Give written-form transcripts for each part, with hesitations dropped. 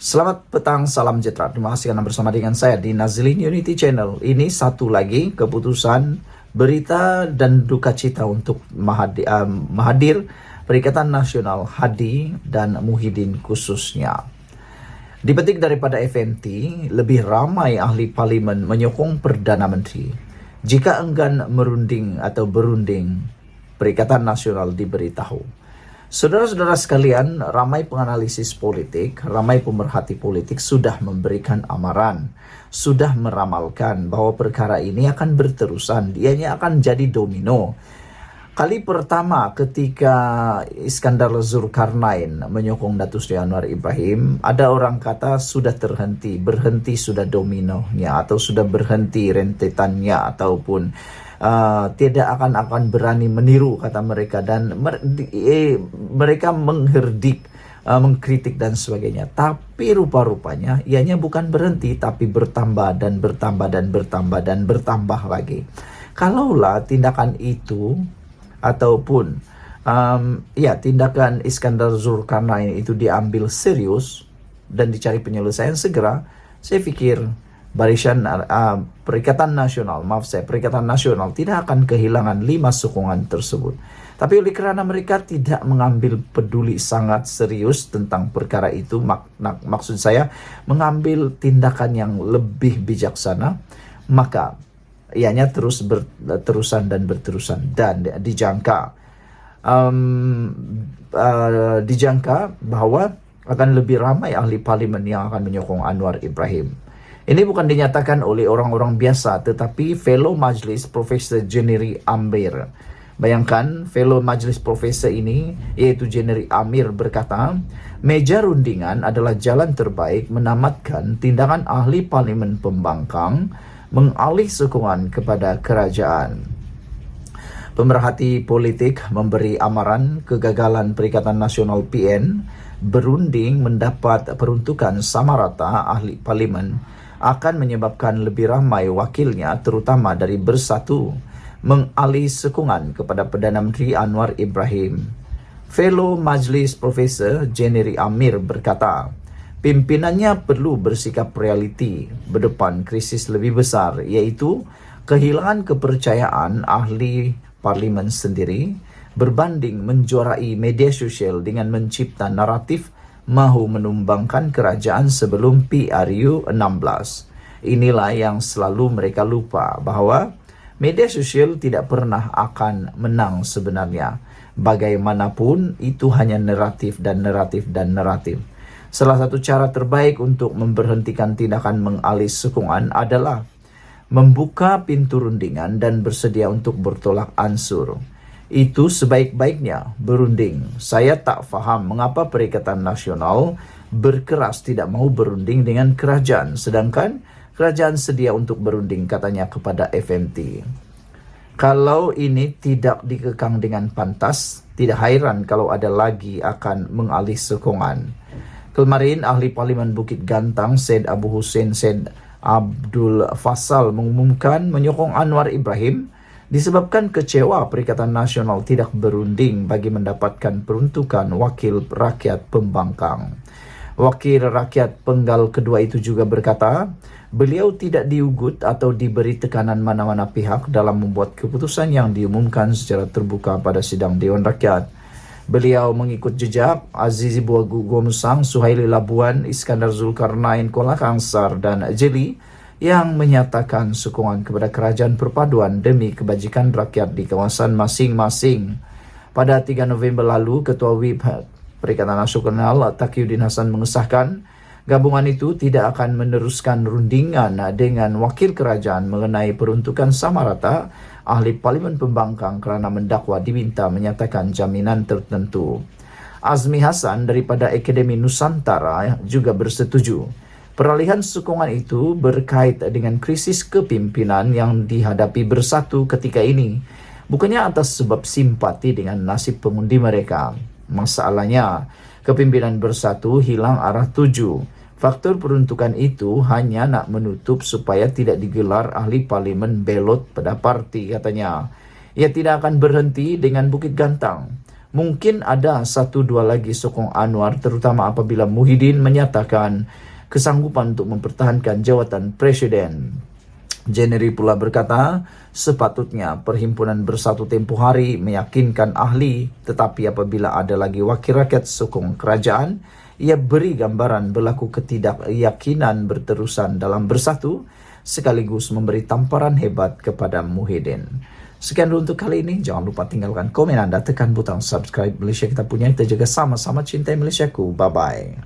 Selamat petang, salam sejahtera. Terima kasih karena bersama dengan saya di Nazlin Unity Channel. Ini satu lagi keputusan berita dan duka cita untuk Mahathir, Perikatan Nasional Hadi dan Muhyiddin khususnya. Dipetik daripada FNT, lebih ramai ahli parlimen menyokong Perdana Menteri. Jika enggan merunding atau berunding, Perikatan Nasional diberitahu. Saudara-saudara sekalian, ramai penganalisis politik, ramai pemerhati politik sudah memberikan amaran, sudah meramalkan bahwa perkara ini akan berterusan, dianya akan jadi domino. Kali pertama ketika Iskandar Zulkarnain menyokong Datuk Seri Anwar Ibrahim, ada orang kata sudah berhenti sudah dominonya atau sudah berhenti rentetannya ataupun tidak akan berani meniru kata mereka dan mereka mengherdik, mengkritik dan sebagainya. Tapi rupa-rupanya ianya bukan berhenti tapi bertambah dan bertambah dan bertambah dan bertambah lagi. Kalaulah tindakan itu ataupun tindakan Iskandar Zulkarnain itu diambil serius dan dicari penyelesaian segera, saya pikir Barisan Perikatan Nasional tidak akan kehilangan 5 sokongan tersebut. Tapi oleh kerana mereka tidak mengambil peduli sangat serius tentang perkara itu, maksud saya mengambil tindakan yang lebih bijaksana, maka ianya berterusan dan dijangka bahwa akan lebih ramai ahli parlimen yang akan menyokong Anwar Ibrahim. Ini bukan dinyatakan oleh orang-orang biasa, tetapi fellow majlis Profesor Jennery Amir. Bayangkan, fellow majlis profesor ini, yaitu Jennery Amir berkata, meja rundingan adalah jalan terbaik menamatkan tindakan ahli parlimen pembangkang mengalih sokongan kepada kerajaan. Pemerhati politik memberi amaran kegagalan Perikatan Nasional PN berunding mendapat peruntukan sama rata ahli parlimen akan menyebabkan lebih ramai wakilnya terutama dari Bersatu mengalih sokongan kepada Perdana Menteri Anwar Ibrahim. Fellow Majlis Profesor Jennery Amir berkata, pimpinannya perlu bersikap realiti berdepan krisis lebih besar, iaitu kehilangan kepercayaan ahli parlimen sendiri berbanding menjuarai media sosial dengan mencipta naratif mahu menumbangkan kerajaan sebelum PRU 16. Inilah yang selalu mereka lupa, bahwa media sosial tidak pernah akan menang sebenarnya. Bagaimanapun itu hanya naratif dan naratif dan naratif. Salah satu cara terbaik untuk memberhentikan tindakan mengalih sokongan adalah membuka pintu rundingan dan bersedia untuk bertolak ansur. Itu sebaik-baiknya berunding. Saya tak faham mengapa Perikatan Nasional berkeras tidak mau berunding dengan kerajaan, sedangkan kerajaan sedia untuk berunding, katanya kepada FNT. Kalau ini tidak dikekang dengan pantas, tidak heran kalau ada lagi akan mengalih sokongan. Kemarin ahli parlimen Bukit Gantang Syed Abu Hussein Syed Abdul Fasal mengumumkan menyokong Anwar Ibrahim disebabkan kecewa Perikatan Nasional tidak berunding bagi mendapatkan peruntukan wakil rakyat pembangkang. Wakil rakyat penggal kedua itu juga berkata, beliau tidak diugut atau diberi tekanan mana-mana pihak dalam membuat keputusan yang diumumkan secara terbuka pada sidang Dewan Rakyat. Beliau mengikut jejak Azizi Buagu Gomsang, Suhaili Labuan, Iskandar Zulkarnain, Kuala Kangsar dan Jeli yang menyatakan sokongan kepada kerajaan perpaduan demi kebajikan rakyat di kawasan masing-masing. Pada 3 November lalu, Ketua Whip Perikatan Nasional Taqiyuddin Hasan mengesahkan gabungan itu tidak akan meneruskan rundingan dengan wakil kerajaan mengenai peruntukan sama rata ahli parlimen pembangkang kerana mendakwa diminta menyatakan jaminan tertentu. Azmi Hasan daripada Akademi Nusantara juga bersetuju. Peralihan sokongan itu berkait dengan krisis kepimpinan yang dihadapi Bersatu ketika ini, bukannya atas sebab simpati dengan nasib pengundi mereka. Masalahnya, kepimpinan Bersatu hilang arah tuju. Faktor peruntukan itu hanya nak menutup supaya tidak digelar ahli parlimen belot pada parti, katanya. Ia tidak akan berhenti dengan Bukit Gantang. Mungkin ada satu dua lagi sokong Anwar, terutama apabila Muhyiddin menyatakan kesanggupan untuk mempertahankan jawatan presiden. Jennery pula berkata, sepatutnya Perhimpunan Bersatu tempoh hari meyakinkan ahli, tetapi apabila ada lagi wakil rakyat sokong kerajaan, ia beri gambaran berlaku ketidakyakinan berterusan dalam bersatu, sekaligus memberi tamparan hebat kepada Muhyiddin. Sekian dulu untuk kali ini. Jangan lupa tinggalkan komen anda, tekan butang subscribe. Malaysia kita punya, kita jaga sama-sama cintai Malaysiaku. Bye-bye.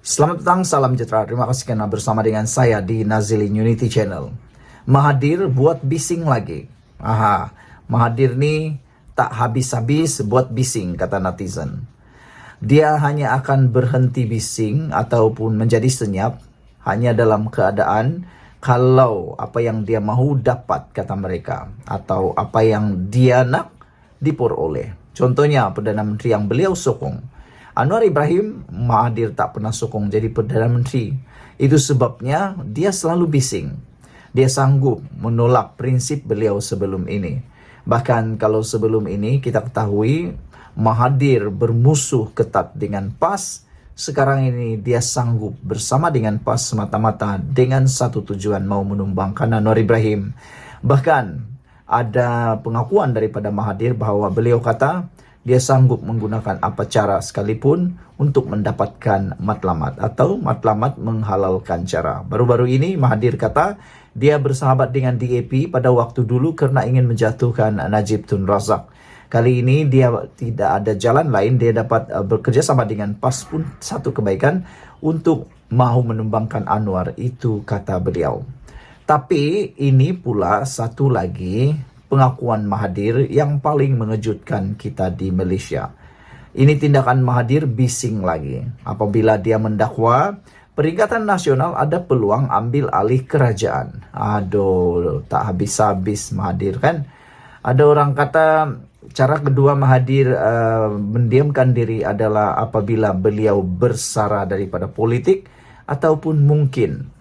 Selamat petang, salam sejahtera. Terima kasih kerana bersama dengan saya di Nazilin Unity Channel. Mahathir buat bising lagi. Mahathir ni tak habis-habis buat bising, kata netizen. Dia hanya akan berhenti bising ataupun menjadi senyap hanya dalam keadaan kalau apa yang dia mahu dapat, kata mereka, atau apa yang dia nak diperoleh. Contohnya Perdana Menteri yang beliau sokong, Anwar Ibrahim, Mahathir tak pernah sokong jadi Perdana Menteri. Itu sebabnya dia selalu bising. Dia sanggup menolak prinsip beliau sebelum ini. Bahkan kalau sebelum ini kita ketahui Mahathir bermusuh ketat dengan PAS, sekarang ini dia sanggup bersama dengan PAS semata-mata dengan satu tujuan, mau menumbangkan Anwar Ibrahim. Bahkan ada pengakuan daripada Mahathir bahawa beliau kata dia sanggup menggunakan apa cara sekalipun untuk mendapatkan matlamat atau matlamat menghalalkan cara. Baru-baru ini Mahathir kata dia bersahabat dengan DAP pada waktu dulu kerana ingin menjatuhkan Najib Tun Razak. Kali ini dia tidak ada jalan lain, dia dapat bekerjasama dengan PAS pun satu kebaikan untuk mahu menumbangkan Anwar, itu kata beliau. Tapi ini pula satu lagi pengakuan Mahathir yang paling mengejutkan kita di Malaysia. Ini tindakan Mahathir bising lagi apabila dia mendakwa Perikatan Nasional ada peluang ambil alih kerajaan. Aduh, tak habis-habis Mahathir kan. Ada orang kata cara kedua Mahathir mendiamkan diri adalah apabila beliau bersara daripada politik ataupun mungkin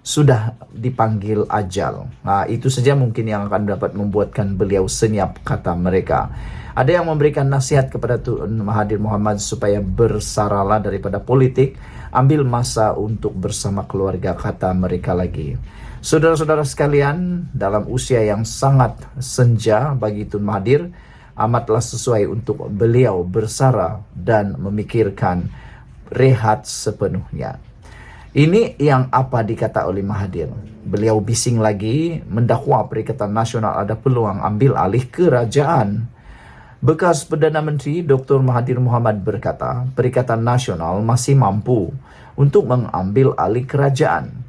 sudah dipanggil ajal. Itu saja mungkin yang akan dapat membuatkan beliau senyap, kata mereka. Ada yang memberikan nasihat kepada Tun Mahathir Mohamad supaya bersaralah daripada politik, ambil masa untuk bersama keluarga, kata mereka lagi. Saudara-saudara sekalian, dalam usia yang sangat senja bagi Tun Mahathir, amatlah sesuai untuk beliau bersara dan memikirkan rehat sepenuhnya. Ini yang apa dikata oleh Mahathir. Beliau bising lagi mendakwa Perikatan Nasional ada peluang ambil alih kerajaan. Bekas Perdana Menteri Dr. Mahathir Mohamad berkata, Perikatan Nasional masih mampu untuk mengambil alih kerajaan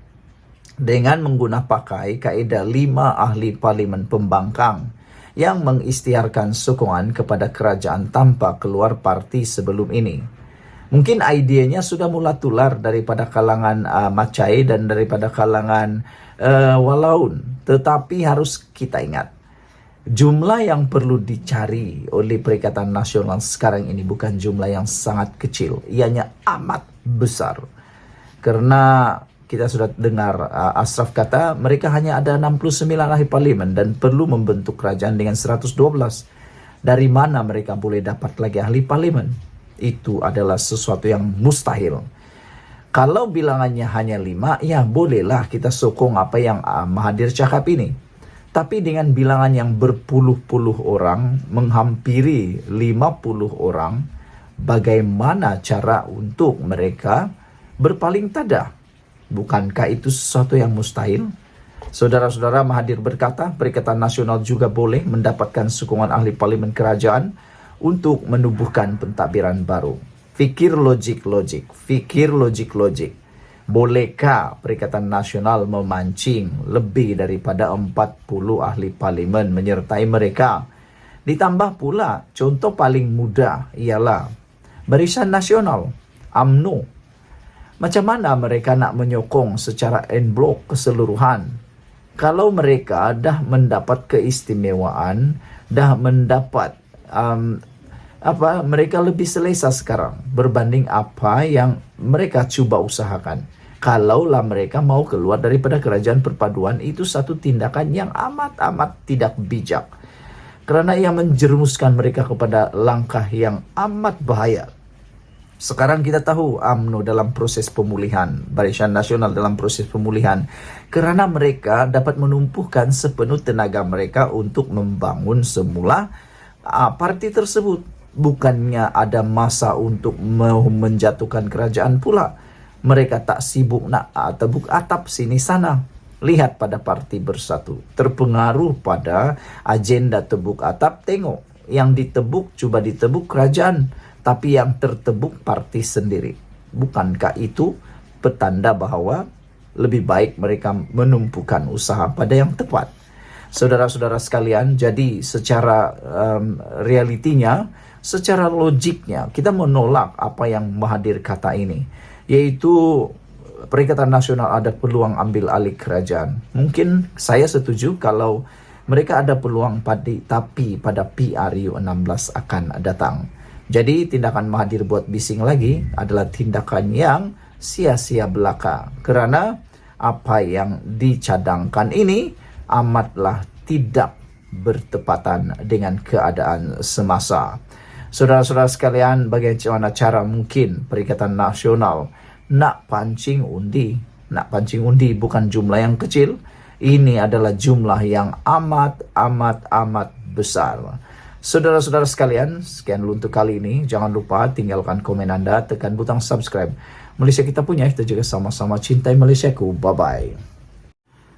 dengan menggunakan pakai kaedah 5 ahli parlimen pembangkang yang mengisytiharkan sokongan kepada kerajaan tanpa keluar parti sebelum ini. Mungkin idenya sudah mula tular daripada kalangan Macai dan daripada kalangan Walaun. Tetapi harus kita ingat, jumlah yang perlu dicari oleh Perikatan Nasional sekarang ini bukan jumlah yang sangat kecil. Ianya amat besar. Kerana kita sudah dengar Ashraf kata mereka hanya ada 69 ahli parlimen dan perlu membentuk kerajaan dengan 112. Dari mana mereka boleh dapat lagi ahli parlimen? Itu adalah sesuatu yang mustahil. Kalau bilangannya hanya 5, ya bolehlah kita sokong apa yang Mahathir cakap ini. Tapi dengan bilangan yang berpuluh-puluh orang, menghampiri 50 orang, bagaimana cara untuk mereka berpaling tada? Bukankah itu sesuatu yang mustahil? Saudara-saudara, Mahathir berkata, Perikatan Nasional juga boleh mendapatkan sokongan ahli parlimen kerajaan untuk menubuhkan pentadbiran baru. Fikir logik. Bolehkah Perikatan Nasional memancing lebih daripada 40 ahli parlimen menyertai mereka? Ditambah pula, contoh paling mudah ialah Barisan Nasional, UMNO. Macam mana mereka nak menyokong secara en blok keseluruhan? Kalau mereka dah mendapat keistimewaan, dah mendapat mereka lebih selesa sekarang berbanding apa yang mereka cuba usahakan. Kalaulah mereka mau keluar daripada kerajaan perpaduan, itu satu tindakan yang amat-amat tidak bijak. Karena ia menjerumuskan mereka kepada langkah yang amat bahaya. Sekarang kita tahu UMNO dalam proses pemulihan, Barisan Nasional dalam proses pemulihan, karena mereka dapat menumpukan sepenuh tenaga mereka untuk membangun semula parti tersebut. Bukannya ada masa untuk menjatuhkan kerajaan pula. Mereka tak sibuk nak tebuk atap sini sana. Lihat pada Parti Bersatu, terpengaruh pada agenda tebuk atap. Tengok, yang ditebuk coba ditebuk kerajaan, tapi yang tertebuk parti sendiri. Bukankah itu petanda bahwa lebih baik mereka menumpukan usaha pada yang tepat? Saudara-saudara sekalian, jadi secara realitinya, secara logiknya, kita menolak apa yang Mahathir kata ini, yaitu Perikatan Nasional ada peluang ambil alih kerajaan. Mungkin saya setuju kalau mereka ada peluang tapi pada PRU 16 akan datang. Jadi tindakan Mahathir buat bising lagi adalah tindakan yang sia-sia belaka. Karena apa yang dicadangkan ini amatlah tidak bertepatan dengan keadaan semasa. Saudara-saudara sekalian, bagaimana cara mungkin Perikatan Nasional nak pancing undi? Nak pancing undi bukan jumlah yang kecil. Ini adalah jumlah yang amat besar. Saudara-saudara sekalian, sekian dulu untuk kali ini. Jangan lupa tinggalkan komen Anda, tekan butang subscribe. Malaysia kita punya, kita juga sama-sama cintai Malaysiaku. Bye-bye.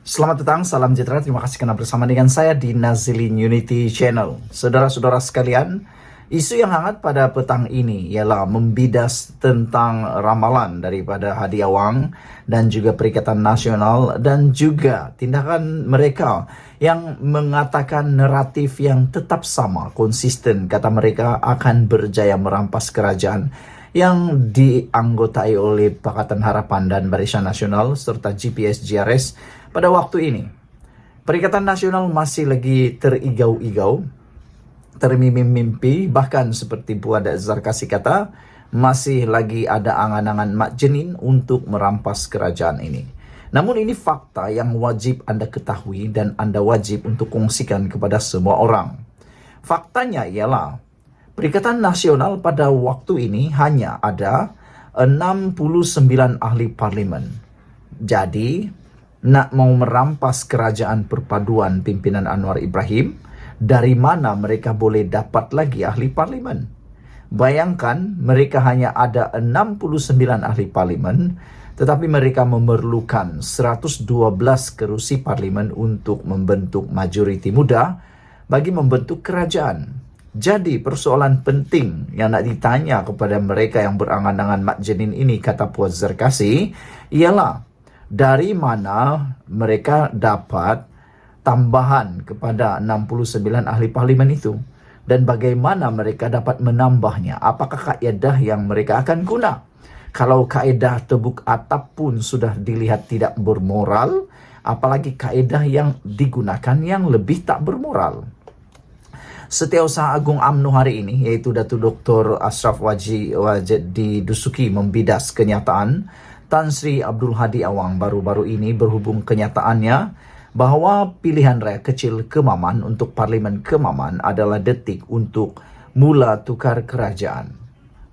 Selamat datang, salam sejahtera. Terima kasih karena bersama dengan saya di Nazilin Unity Channel. Saudara-saudara sekalian, isu yang hangat pada petang ini ialah membidas tentang ramalan daripada Hadi Awang dan juga Perikatan Nasional, dan juga tindakan mereka yang mengatakan naratif yang tetap sama, konsisten. Kata mereka akan berjaya merampas kerajaan yang dianggotai oleh Pakatan Harapan dan Barisan Nasional serta GPS GRS pada waktu ini. Perikatan Nasional masih lagi terigau-igau, termimpi-mimpi, bahkan seperti Puan Zarkasi kata, masih lagi ada angan-angan Mak Jenin untuk merampas kerajaan ini. Namun ini fakta yang wajib Anda ketahui dan Anda wajib untuk kongsikan kepada semua orang. Faktanya ialah Perikatan Nasional pada waktu ini hanya ada 69 ahli parlimen. Jadi, nak mau merampas kerajaan perpaduan pimpinan Anwar Ibrahim, dari mana mereka boleh dapat lagi ahli parlimen? Bayangkan, mereka hanya ada 69 ahli parlimen, tetapi mereka memerlukan 112 kerusi parlimen untuk membentuk majoriti muda bagi membentuk kerajaan. Jadi persoalan penting yang nak ditanya kepada mereka yang berangan-angan Mak Jenin ini, kata Puan Zarkasi, ialah dari mana mereka dapat tambahan kepada 69 ahli parlimen itu, dan bagaimana mereka dapat menambahnya. Apakah kaedah yang mereka akan guna? Kalau kaedah tebuk atap pun sudah dilihat tidak bermoral, apalagi kaedah yang digunakan yang lebih tak bermoral. Setiausaha Agung UMNO hari ini, yaitu Datuk Dr. Ashraf Wajid Dusuki, membidas kenyataan Tan Sri Abdul Hadi Awang baru-baru ini berhubung kenyataannya bahawa pilihan raya kecil Kemaman untuk Parlimen Kemaman adalah detik untuk mula tukar kerajaan.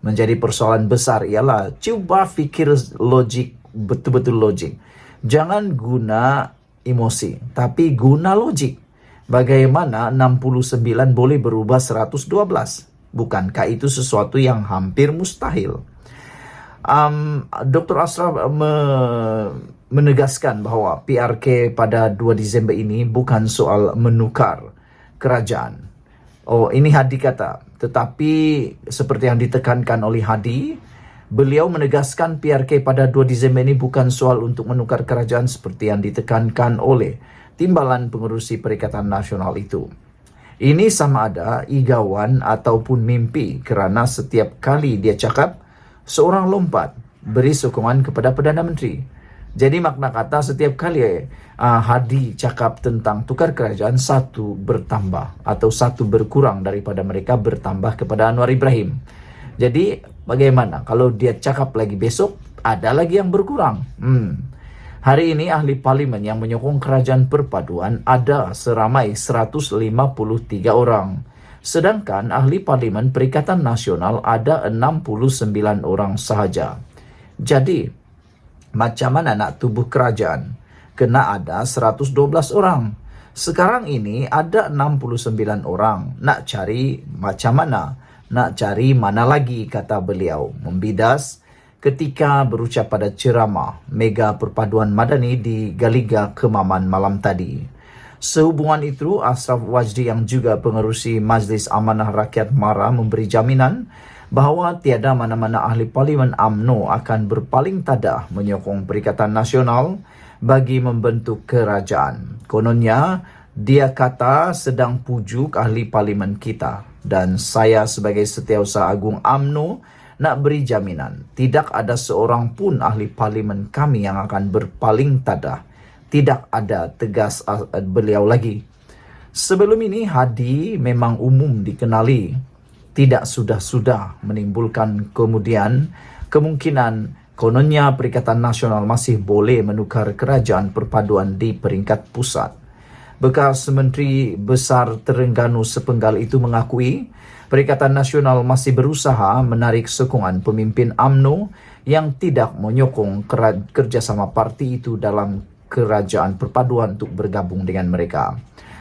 Menjadi persoalan besar ialah cuba fikir logik, betul-betul logik. Jangan guna emosi, tapi guna logik. Bagaimana 69 boleh berubah 112? Bukankah itu sesuatu yang hampir mustahil? Dr. Ashraf menegaskan bahawa PRK pada 2 Disember ini bukan soal menukar kerajaan. Oh, ini Hadi kata. Tetapi seperti yang ditekankan oleh Hadi, beliau menegaskan PRK pada 2 Disember ini bukan soal untuk menukar kerajaan seperti yang ditekankan oleh timbalan pengerusi Perikatan Nasional itu. Ini sama ada igawan ataupun mimpi, kerana setiap kali dia cakap, seorang lompat beri sokongan kepada Perdana Menteri. Jadi makna kata setiap kali Hadi cakap tentang tukar kerajaan, satu bertambah atau satu berkurang daripada mereka bertambah kepada Anwar Ibrahim. Jadi bagaimana kalau dia cakap lagi besok ada lagi yang berkurang? Hari ini ahli parlimen yang menyokong kerajaan perpaduan ada seramai 153 orang. Sedangkan ahli parlimen Perikatan Nasional ada 69 orang sahaja. Jadi, macam mana nak tubuh kerajaan? Kena ada 112 orang. Sekarang ini ada 69 orang. Nak cari macam mana? Nak cari mana lagi, kata beliau. Membidas ketika berucap pada ceramah Mega Perpaduan Madani di Galiga Kemaman malam tadi. Sehubungan itu, Ashraf Wajdi yang juga pengerusi Majlis Amanah Rakyat MARA memberi jaminan bahawa tiada mana-mana ahli parlimen UMNO akan berpaling tadah menyokong Perikatan Nasional bagi membentuk kerajaan. Kononnya, dia kata sedang pujuk ahli parlimen kita, dan saya sebagai Setiausaha Agung UMNO nak beri jaminan tidak ada seorang pun ahli parlimen kami yang akan berpaling tadah. Tidak ada, tegas beliau lagi. Sebelum ini Hadi memang umum dikenali tidak sudah-sudah menimbulkan kemudian kemungkinan kononnya Perikatan Nasional masih boleh menukar kerajaan perpaduan di peringkat pusat. Bekas Menteri Besar Terengganu sepenggal itu mengakui Perikatan Nasional masih berusaha menarik sokongan pemimpin UMNO yang tidak menyokong kerjasama parti itu dalam kerajaan perpaduan untuk bergabung dengan mereka.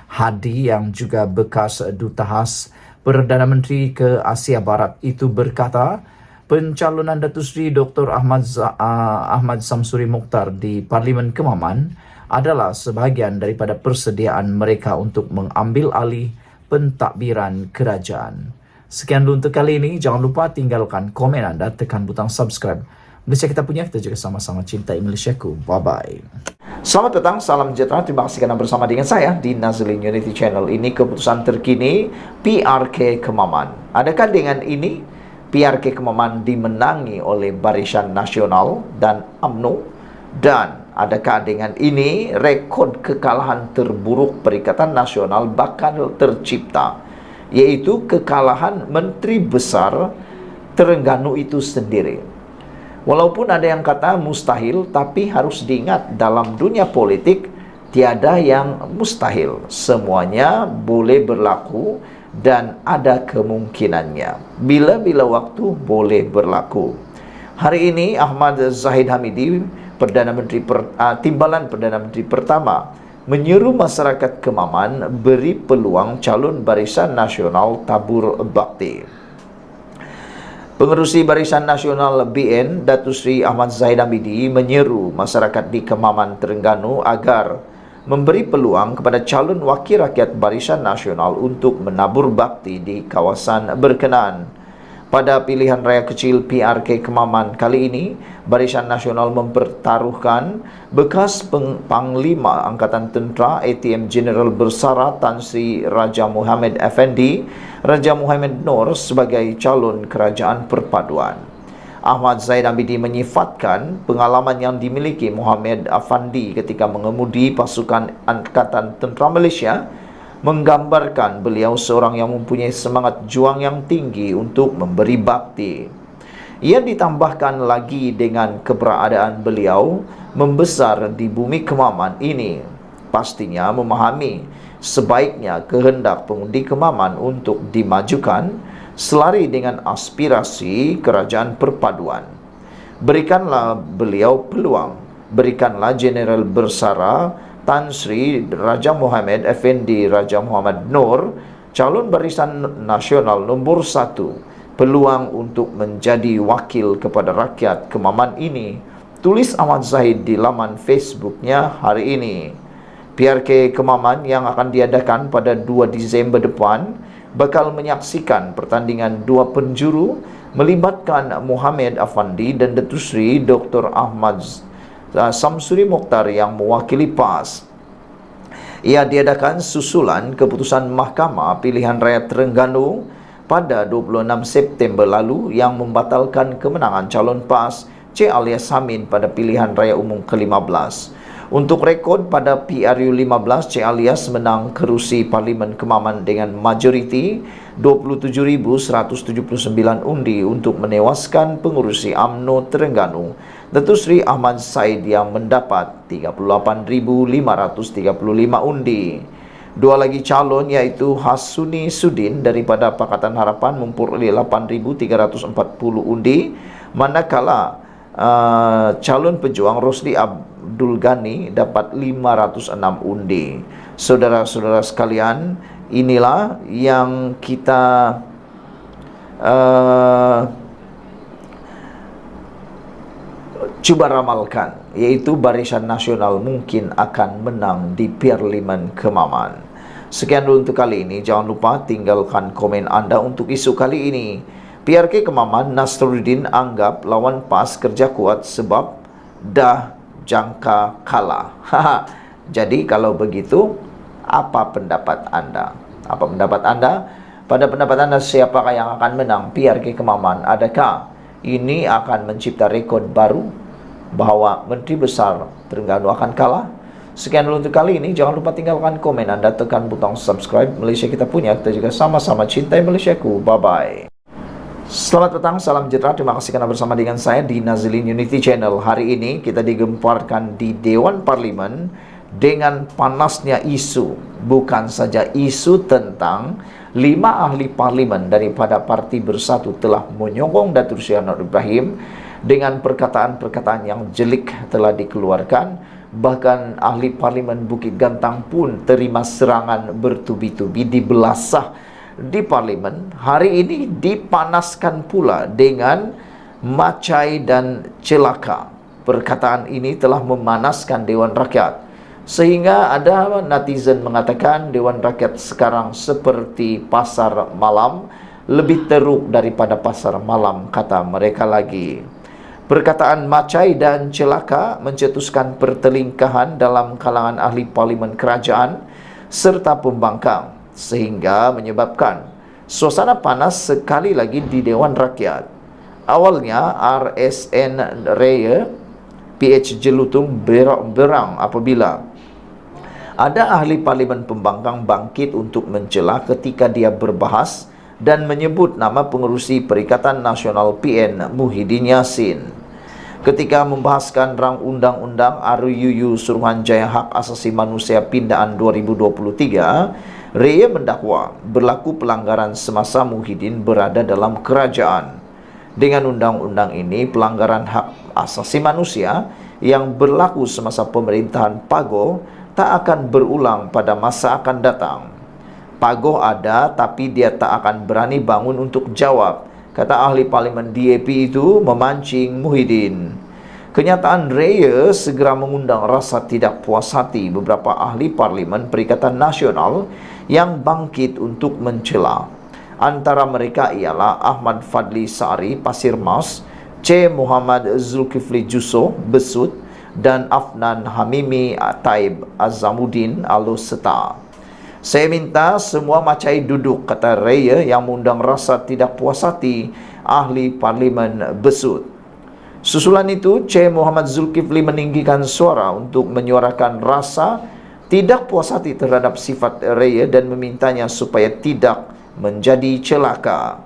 Hadi yang juga bekas Duta Khas Perdana Menteri ke Asia Barat itu berkata, pencalonan Datuk Seri Dr. Ahmad Samsuri Mokhtar di Parlimen Kemaman adalah sebahagian daripada persediaan mereka untuk mengambil alih pentadbiran kerajaan. Sekian dulu untuk kali ini. Jangan lupa tinggalkan komen anda, tekan butang subscribe. Malaysia kita punya, kita juga sama-sama cintai Malaysiaku. Bye-bye. Selamat datang, salam sejahtera. Terima kasih kerana bersama dengan saya di Nazlin Unity Channel. Ini keputusan terkini PRK Kemaman. Adakah dengan ini PRK Kemaman dimenangi oleh Barisan Nasional dan UMNO? Dan adakah dengan ini rekod kekalahan terburuk Perikatan Nasional bakal tercipta, iaitu kekalahan Menteri Besar Terengganu itu sendiri? Walaupun ada yang kata mustahil, tapi harus diingat dalam dunia politik tiada yang mustahil. Semuanya boleh berlaku dan ada kemungkinannya. Bila-bila waktu boleh berlaku. Hari ini Ahmad Zahid Hamidi, Timbalan Perdana Menteri pertama, menyeru masyarakat Kemaman beri peluang calon Barisan Nasional tabur bakti. Pengerusi Barisan Nasional BN, Datuk Seri Ahmad Zahid Hamidi menyeru masyarakat di Kemaman Terengganu agar memberi peluang kepada calon wakil rakyat Barisan Nasional untuk menabur bakti di kawasan berkenaan. Pada pilihan raya kecil PRK Kemaman kali ini, Barisan Nasional mempertaruhkan bekas Panglima Angkatan Tentera ATM Jeneral Bersara Tan Sri Raja Muhammad Effendi, Raja Muhammad Noor sebagai calon kerajaan perpaduan. Ahmad Zahid Hamidi menyifatkan pengalaman yang dimiliki Muhammad Effendi ketika mengemudi pasukan Angkatan Tentera Malaysia menggambarkan beliau seorang yang mempunyai semangat juang yang tinggi untuk memberi bakti. Ia ditambahkan lagi dengan keberadaan beliau membesar di bumi Kemaman ini, pastinya memahami sebaiknya kehendak pengundi Kemaman untuk dimajukan selari dengan aspirasi kerajaan perpaduan. Berikanlah beliau peluang, berikanlah Jeneral Bersara Tan Sri Raja Muhammad Effendi Raja Muhammad Noor, calon Barisan Nasional nombor 1, peluang untuk menjadi wakil kepada rakyat Kemaman ini, tulis Ahmad Zahid di laman Facebooknya hari ini. PRK Kemaman yang akan diadakan pada 2 Disember depan bakal menyaksikan pertandingan dua penjuru melibatkan Muhammad Effendi dan Datuk Seri Dr. Ahmad Samsuri Mokhtar yang mewakili PAS. Ia diadakan susulan keputusan Mahkamah Pilihan Raya Terengganu pada 26 September lalu yang membatalkan kemenangan calon PAS Cik Alias Samin pada pilihan raya umum ke-15. Untuk rekod, pada PRU 15, Cik Alias menang kerusi Parlimen Kemaman dengan majoriti 27,179 undi untuk menewaskan pengurusi UMNO Terengganu Datuk Seri Ahmad Said yang mendapat 38,535 undi. Dua lagi calon iaitu Hasuni Sudin daripada Pakatan Harapan memperoleh 8,340 undi, manakala calon pejuang Rosli Abdul Ghani dapat 506 undi. Saudara-saudara sekalian, inilah yang kita cuba ramalkan, yaitu Barisan Nasional mungkin akan menang di Parlimen Kemaman. Sekian dulu untuk kali ini. Jangan lupa tinggalkan komen anda untuk isu kali ini. PRK Kemaman, Nasruddin anggap lawan PAS kerja kuat sebab dah jangka kalah. Jadi kalau begitu, apa pendapat anda? Apa pendapat anda? Pada pendapat anda, siapakah yang akan menang PRK Kemaman? Adakah ini akan mencipta rekod baru bahawa Menteri Besar Terengganu akan kalah? Sekian dulu untuk kali ini. Jangan lupa tinggalkan komen anda, tekan butang subscribe. Malaysia kita punya, kita juga sama-sama cintai Malaysiaku. Bye-bye. Selamat petang, salam sejahtera. Terima kasih kerana bersama dengan saya di Nazilin Unity Channel. Hari ini kita digemparkan di Dewan Parlimen dengan panasnya isu. Bukan saja isu tentang 5 ahli parlimen daripada Parti Bersatu telah menyokong Datuk Seri Anwar Ibrahim dengan perkataan-perkataan yang jelik telah dikeluarkan. Bahkan ahli parlimen Bukit Gantang pun terima serangan bertubi-tubi, dibelasah di parlimen. Hari ini dipanaskan pula dengan macai dan celaka. Perkataan ini telah memanaskan Dewan Rakyat, sehingga ada netizen mengatakan Dewan Rakyat sekarang seperti pasar malam, lebih teruk daripada pasar malam, kata mereka lagi. Perkataan macai dan celaka mencetuskan pertelingkahan dalam kalangan ahli parlimen kerajaan serta pembangkang, sehingga menyebabkan suasana panas sekali lagi di Dewan Rakyat. Awalnya RSN Raya PH Jelutung berang apabila ada ahli parlimen pembangkang bangkit untuk mencela ketika dia berbahas dan menyebut nama pengerusi Perikatan Nasional PN Muhyiddin Yassin. Ketika membahaskan rang undang-undang RUU Suruhanjaya Hak Asasi Manusia Pindaan 2023, Raya mendakwa berlaku pelanggaran semasa Muhyiddin berada dalam kerajaan. Dengan undang-undang ini, pelanggaran hak asasi manusia yang berlaku semasa pemerintahan Pagoh tak akan berulang pada masa akan datang. Pagoh ada, tapi dia tak akan berani bangun untuk jawab, kata ahli parlimen DAP itu memancing Muhyiddin. Kenyataan Raya segera mengundang rasa tidak puas hati beberapa ahli parlimen Perikatan Nasional yang bangkit untuk mencela. Antara mereka ialah Ahmad Fadli Sari Pasir Mas, C. Muhammad Zulkifli Jusoh Besut dan Afnan Hamimi Taib Azamuddin Aluseta. Saya minta semua macai duduk, kata Raya yang mengundang rasa tidak puas hati ahli parlimen Besut. Susulan itu, C. Muhammad Zulkifli meninggikan suara untuk menyuarakan rasa tidak puas hati terhadap sifat Raya dan memintanya supaya tidak menjadi celaka.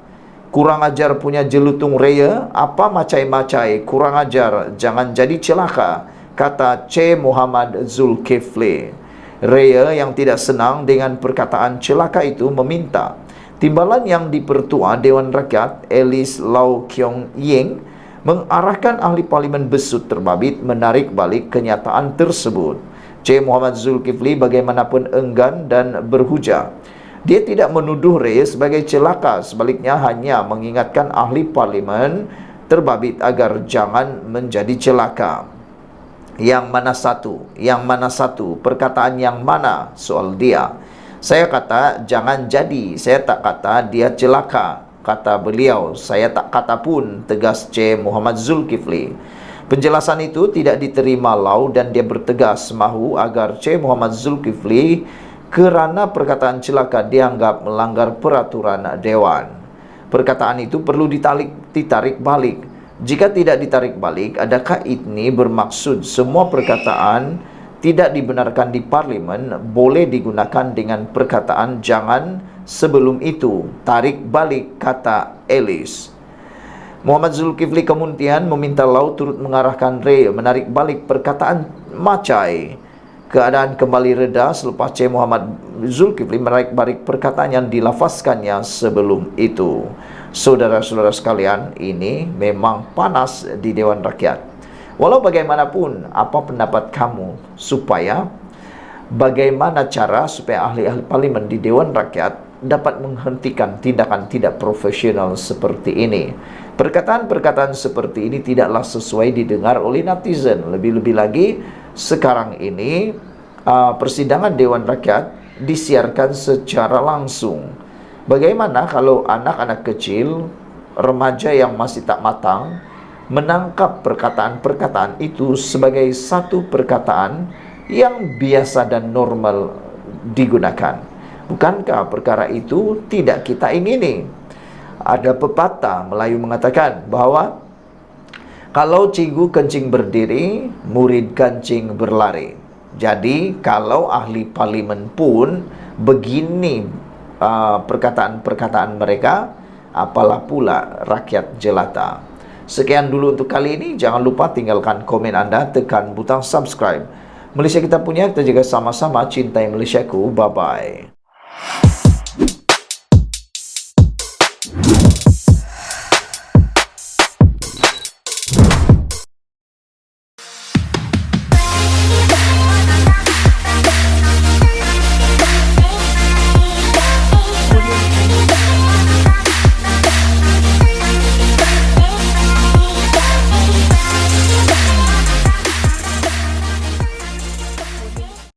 Kurang ajar punya Jelutung Raya, apa macai-macai, kurang ajar, jangan jadi celaka, kata C. Muhammad Zulkifli. Raya yang tidak senang dengan perkataan celaka itu meminta timbalan yang dipertua Dewan Rakyat Alice Lau Kiong Ying mengarahkan ahli parlimen Besut terbabit menarik balik kenyataan tersebut. C. Muhammad Zulkifli bagaimanapun enggan dan berhujah. Dia tidak menuduh Raya sebagai celaka, sebaliknya hanya mengingatkan ahli parlimen terbabit agar jangan menjadi celaka. Yang mana satu? Yang mana satu? Perkataan yang mana? Soal dia. Saya kata jangan jadi. Saya tak kata dia celaka, kata beliau. Saya tak kata pun, tegas C. Muhammad Zulkifli. Penjelasan itu tidak diterima Lau dan dia bertegas mahu agar C. Muhammad Zulkifli kerana perkataan celaka dianggap melanggar peraturan Dewan. Perkataan itu perlu ditarik balik. Jika tidak ditarik balik, adakah ini bermaksud semua perkataan tidak dibenarkan di parlimen boleh digunakan dengan perkataan jangan sebelum itu? Tarik balik, kata Alice. Muhammad Zulkifli kemudian meminta Lau turut mengarahkan Ray menarik balik perkataan Macai. Keadaan kembali reda selepas Cik Muhammad Zulkifli menarik balik perkataan yang dilafazkannya sebelum itu. Saudara-saudara sekalian, ini memang panas di Dewan Rakyat. Walau bagaimanapun, apa pendapat kamu bagaimana cara supaya ahli-ahli parlimen di Dewan Rakyat dapat menghentikan tindakan tidak profesional seperti ini? Perkataan-perkataan seperti ini tidaklah sesuai didengar oleh netizen. Lebih-lebih lagi, sekarang ini persidangan Dewan Rakyat disiarkan secara langsung. Bagaimana kalau anak-anak kecil, remaja yang masih tak matang, menangkap perkataan-perkataan itu sebagai satu perkataan yang biasa dan normal digunakan? Bukankah perkara itu tidak kita ingini? Ada pepatah Melayu mengatakan bahwa kalau cikgu kencing berdiri, murid kencing berlari. Jadi kalau ahli parlimen pun begini perkataan-perkataan mereka, apalah pula rakyat jelata. Sekian dulu untuk kali ini. Jangan lupa tinggalkan komen Anda, tekan butang subscribe. Malaysia kita punya, kita jaga sama-sama. Cintai Malaysiaku. Bye-bye.